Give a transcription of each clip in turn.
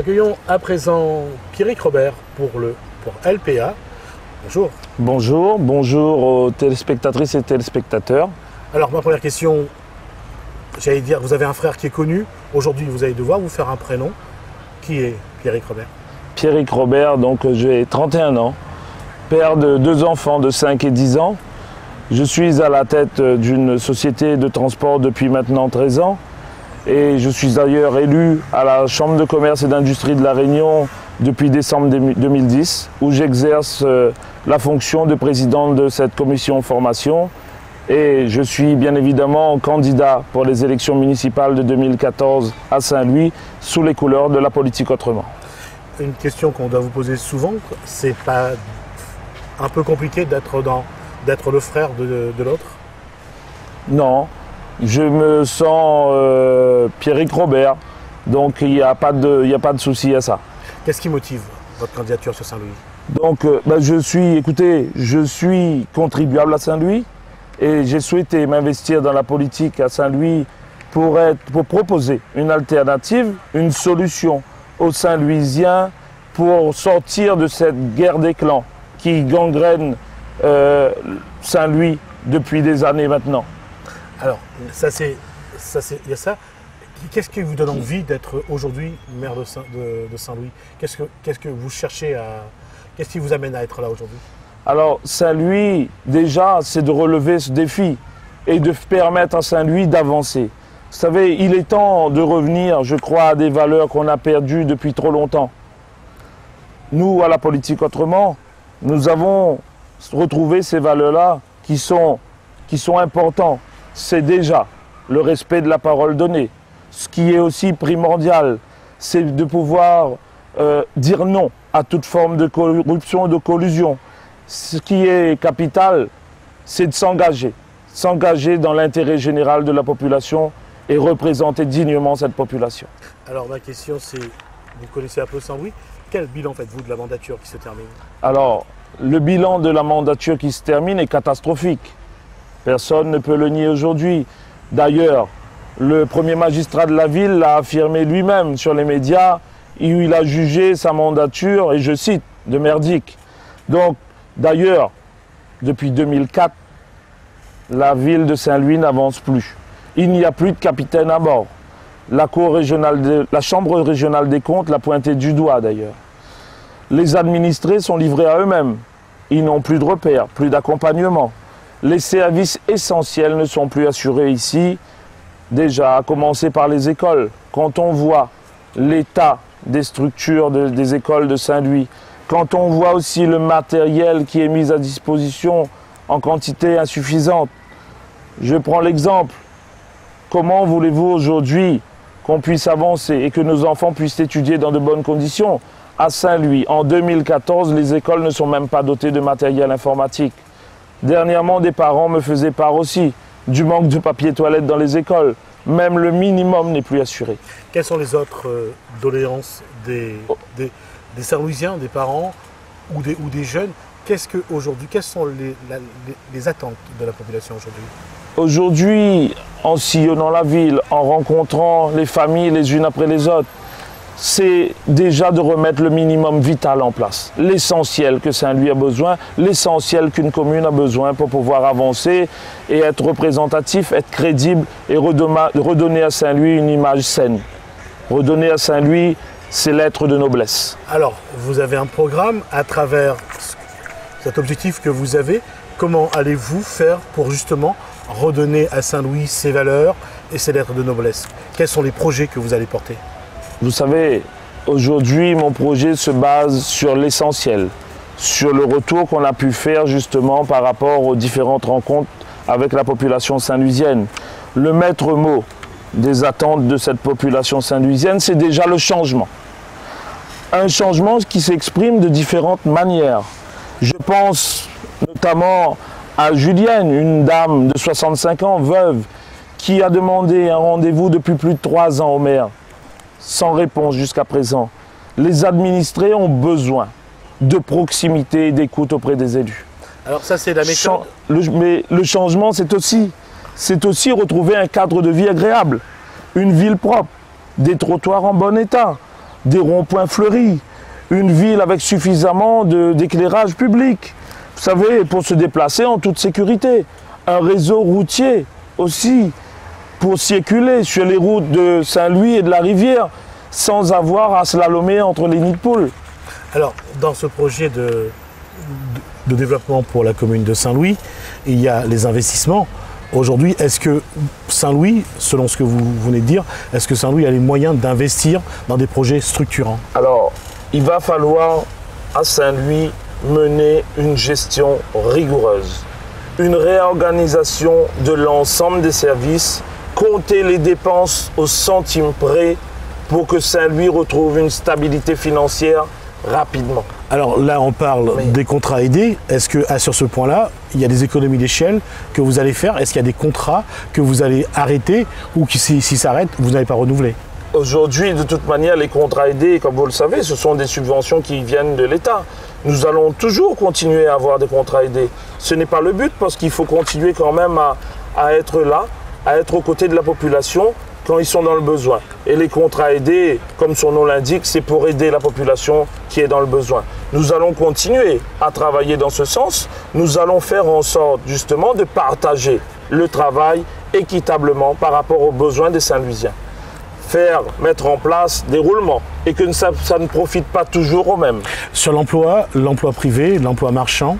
Nous accueillons à présent Pierrick Robert pour LPA. Bonjour. Bonjour, bonjour aux téléspectatrices et téléspectateurs. Alors ma première question, j'allais dire, vous avez un frère qui est connu. Aujourd'hui, vous allez devoir vous faire un prénom. Qui est Pierrick Robert? Pierrick Robert, donc j'ai 31 ans, père de 2 enfants de 5 et 10 ans. Je suis à la tête d'une société de transport depuis maintenant 13 ans. Et je suis d'ailleurs élu à la Chambre de commerce et d'industrie de La Réunion depuis décembre 2010, où j'exerce la fonction de président de cette commission formation. Et je suis bien évidemment candidat pour les élections municipales de 2014 à Saint-Louis, sous les couleurs de la politique autrement. Une question qu'on doit vous poser souvent, c'est pas un peu compliqué d'être le frère de l'autre? Non. Je me sens Pierrick Robert, donc il n'y a pas de souci à ça. Qu'est-ce qui motive votre candidature sur Saint-Louis? Donc je suis contribuable à Saint-Louis et j'ai souhaité m'investir dans la politique à Saint-Louis pour proposer une alternative, une solution aux Saint-Louisiens pour sortir de cette guerre des clans qui gangrène Saint-Louis depuis des années maintenant. Alors, il y a ça. Qu'est-ce qui vous donne envie d'être aujourd'hui maire de Saint-Louis? Qu'est-ce que vous cherchez qu'est-ce qui vous amène à être là aujourd'hui? Alors, Saint-Louis, déjà, c'est de relever ce défi et de permettre à Saint-Louis d'avancer. Vous savez, il est temps de revenir, je crois, à des valeurs qu'on a perdues depuis trop longtemps. Nous, à la politique autrement, nous avons retrouvé ces valeurs-là qui sont importantes. C'est déjà le respect de la parole donnée. Ce qui est aussi primordial, c'est de pouvoir dire non à toute forme de corruption, de collusion. Ce qui est capital, c'est de s'engager dans l'intérêt général de la population et représenter dignement cette population. Alors ma question c'est, vous connaissez un peu Saint-Louis, quel bilan faites-vous de la mandature qui se termine? Alors, le bilan de la mandature qui se termine est catastrophique. Personne ne peut le nier aujourd'hui. D'ailleurs, le premier magistrat de la ville l'a affirmé lui-même sur les médias, où il a jugé sa mandature, et je cite, de merdique. Donc, d'ailleurs, depuis 2004, la ville de Saint-Louis n'avance plus. Il n'y a plus de capitaine à bord. La Chambre régionale des comptes l'a pointé du doigt d'ailleurs. Les administrés sont livrés à eux-mêmes. Ils n'ont plus de repères, plus d'accompagnement. Les services essentiels ne sont plus assurés ici, déjà à commencer par les écoles. Quand on voit l'état des structures des écoles de Saint-Louis, quand on voit aussi le matériel qui est mis à disposition en quantité insuffisante. Je prends l'exemple. Comment voulez-vous aujourd'hui qu'on puisse avancer et que nos enfants puissent étudier dans de bonnes conditions? À Saint-Louis, en 2014, les écoles ne sont même pas dotées de matériel informatique. Dernièrement, des parents me faisaient part aussi du manque de papier toilette dans les écoles. Même le minimum n'est plus assuré. Quelles sont les autres doléances des Saint-Louisiens, des parents ou des jeunes? Quelles sont les attentes de la population aujourd'hui? Aujourd'hui, en sillonnant la ville, en rencontrant les familles les unes après les autres, c'est déjà de remettre le minimum vital en place. L'essentiel que Saint-Louis a besoin, l'essentiel qu'une commune a besoin pour pouvoir avancer et être représentatif, être crédible et redonner à Saint-Louis une image saine. Redonner à Saint-Louis ses lettres de noblesse. Alors, vous avez un programme à travers cet objectif que vous avez. Comment allez-vous faire pour justement redonner à Saint-Louis ses valeurs et ses lettres de noblesse? Quels sont les projets que vous allez porter? Vous savez, aujourd'hui, mon projet se base sur l'essentiel, sur le retour qu'on a pu faire justement par rapport aux différentes rencontres avec la population saint-louisienne. Le maître mot des attentes de cette population saint-louisienne, c'est déjà le changement. Un changement qui s'exprime de différentes manières. Je pense notamment à Julienne, une dame de 65 ans, veuve, qui a demandé un rendez-vous depuis plus de 3 ans au maire, sans réponse jusqu'à présent. Les administrés ont besoin de proximité et d'écoute auprès des élus. Alors ça, c'est la méthode. Mais le changement, c'est aussi retrouver un cadre de vie agréable, une ville propre, des trottoirs en bon état, des ronds-points fleuris, une ville avec suffisamment d'éclairage public, vous savez, pour se déplacer en toute sécurité, un réseau routier aussi, pour circuler sur les routes de Saint-Louis et de la Rivière, sans avoir à slalomer entre les nids de poules. Alors, dans ce projet de développement pour la commune de Saint-Louis, il y a les investissements. Aujourd'hui, est-ce que Saint-Louis, selon ce que vous venez de dire, est-ce que Saint-Louis a les moyens d'investir dans des projets structurants? Alors, il va falloir à Saint-Louis mener une gestion rigoureuse, une réorganisation de l'ensemble des services, compter les dépenses au centime près pour que Saint-Louis retrouve une stabilité financière rapidement. Alors là, on parle des contrats aidés. Est-ce que sur ce point-là, il y a des économies d'échelle que vous allez faire? Est-ce qu'il y a des contrats que vous allez arrêter ou qui, si s'arrêtent, vous n'allez pas renouveler? Aujourd'hui, de toute manière, les contrats aidés, comme vous le savez, ce sont des subventions qui viennent de l'État. Nous allons toujours continuer à avoir des contrats aidés. Ce n'est pas le but parce qu'il faut continuer quand même à être là, à être aux côtés de la population quand ils sont dans le besoin. Et les contrats aidés, comme son nom l'indique, c'est pour aider la population qui est dans le besoin. Nous allons continuer à travailler dans ce sens. Nous allons faire en sorte justement de partager le travail équitablement par rapport aux besoins des Saint-Louisiens. Mettre en place des roulements et que ça ne profite pas toujours aux mêmes. Sur l'emploi privé, l'emploi marchand,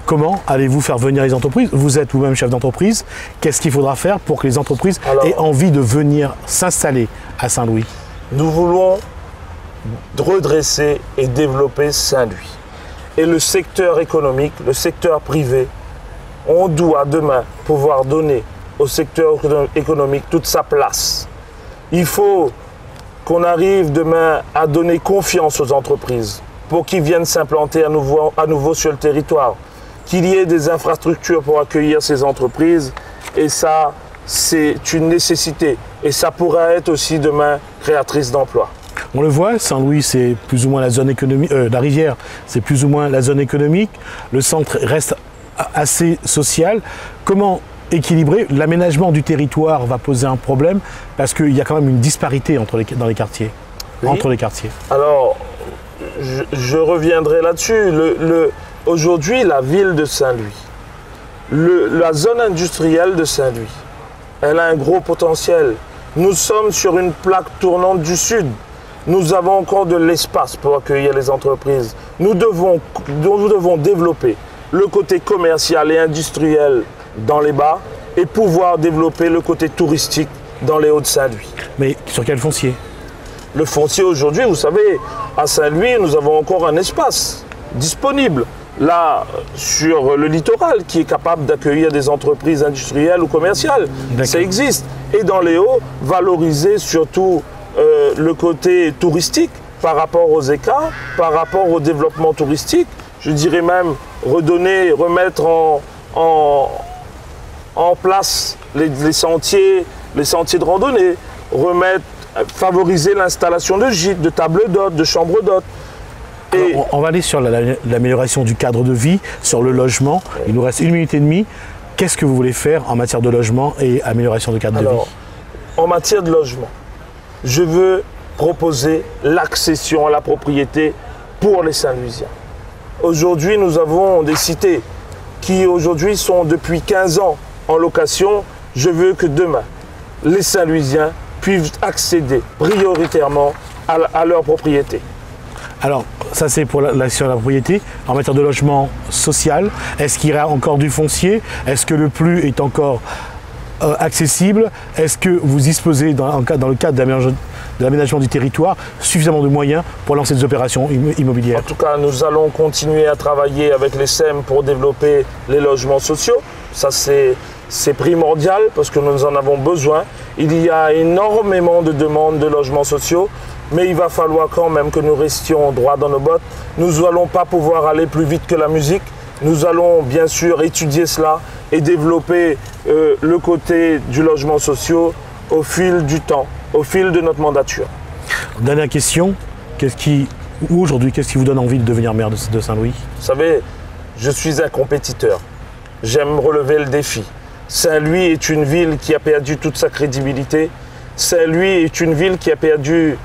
comment allez-vous faire venir les entreprises? Vous êtes vous-même chef d'entreprise. Qu'est-ce qu'il faudra faire pour que les entreprises aient envie de venir s'installer à Saint-Louis? Nous voulons redresser et développer Saint-Louis. Et le secteur économique, le secteur privé, on doit demain pouvoir donner au secteur économique toute sa place. Il faut qu'on arrive demain à donner confiance aux entreprises pour qu'ils viennent s'implanter à nouveau sur le territoire, qu'il y ait des infrastructures pour accueillir ces entreprises. Et ça, c'est une nécessité. Et ça pourra être aussi demain créatrice d'emplois. On le voit, Saint-Louis, c'est plus ou moins la zone économique, la rivière, c'est plus ou moins la zone économique. Le centre reste assez social. Comment équilibrer? L'aménagement du territoire va poser un problème parce qu'il y a quand même une disparité dans les quartiers, oui. Entre les quartiers. Alors, je reviendrai là-dessus. Aujourd'hui, la ville de Saint-Louis, la zone industrielle de Saint-Louis, elle a un gros potentiel. Nous sommes sur une plaque tournante du sud. Nous avons encore de l'espace pour accueillir les entreprises. Nous devons développer le côté commercial et industriel dans les bas et pouvoir développer le côté touristique dans les Hauts-de-Saint-Louis. Mais sur quel foncier? Le foncier aujourd'hui, vous savez, à Saint-Louis, nous avons encore un espace disponible. Là, sur le littoral, qui est capable d'accueillir des entreprises industrielles ou commerciales. Ça existe. Et dans les Hauts, valoriser surtout le côté touristique par rapport aux écarts, par rapport au développement touristique. Je dirais même remettre en place les sentiers de randonnée, favoriser l'installation de gîtes, de tables d'hôtes, de chambres d'hôtes. On va aller sur l'amélioration du cadre de vie, sur le logement. Il nous reste 1 minute et demie. Qu'est-ce que vous voulez faire en matière de logement et amélioration du cadre de vie? En matière de logement, je veux proposer l'accession à la propriété pour les Saint-Louisiens. Aujourd'hui, nous avons des cités qui aujourd'hui sont depuis 15 ans en location. Je veux que demain, les Saint-Louisiens puissent accéder prioritairement à leur propriété. Alors, ça c'est pour l'action de la propriété. En matière de logement social, est-ce qu'il y a encore du foncier? Est-ce que le PLU est encore accessible? Est-ce que vous disposez, dans le cadre de l'aménagement du territoire, suffisamment de moyens pour lancer des opérations immobilières? En tout cas, nous allons continuer à travailler avec les SEM pour développer les logements sociaux. Ça, c'est primordial parce que nous en avons besoin. Il y a énormément de demandes de logements sociaux. Mais il va falloir quand même que nous restions droits dans nos bottes. Nous n'allons pas pouvoir aller plus vite que la musique. Nous allons bien sûr étudier cela et développer le côté du logement social au fil du temps, au fil de notre mandature. Dernière question, aujourd'hui, qu'est-ce qui vous donne envie de devenir maire de Saint-Louis? Vous savez, je suis un compétiteur. J'aime relever le défi. Saint-Louis est une ville qui a perdu toute sa crédibilité. Saint-Louis est une ville qui a perdu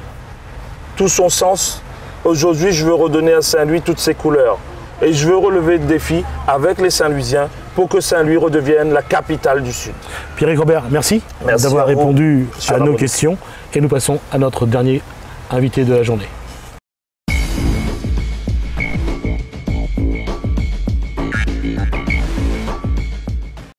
tout son sens. Aujourd'hui, je veux redonner à Saint-Louis toutes ses couleurs. Et je veux relever le défi avec les Saint-Louisiens pour que Saint-Louis redevienne la capitale du Sud. Pierrick Robert, merci d'avoir répondu à nos questions. Et nous passons à notre dernier invité de la journée.